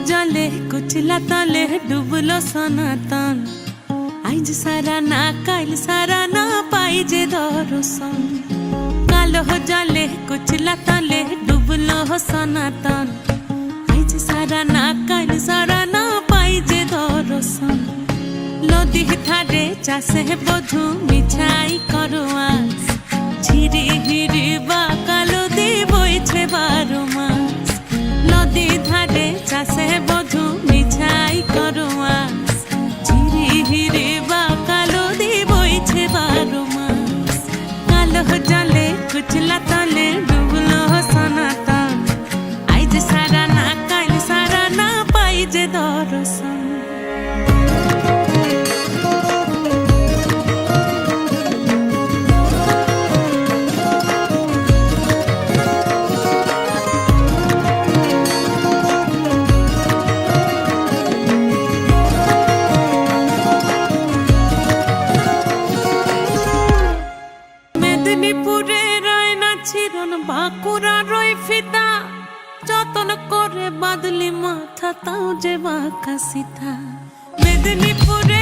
जले कुचला तले डुबलो सनातन आज सारा ना काल सारा ना पाई जे दर्शन कालो जले कुचला तले डुबलो सनातन आज सारा ना काल सारा ना पाई जे दर्शन नदी थारे चाषे बधु मिछाई करो आस झिरी हिरी बा कालो दी बइछे 12 मास नदी धारे चाषे बधु मिछाई करो आस झिरी हिरी बा कालो दी बइछे 12 मास कालो जले कुचला तले डुबलो सनातन आज सारा ना काल सारा ना पाई जे दर्शन মেদিনীপুরে রয় না ছিরন বাঁকুড়া রয় ফিতা যতন করে বাদলি মাথা তাও যে বাঁকা সীতা মেদিনীপুরে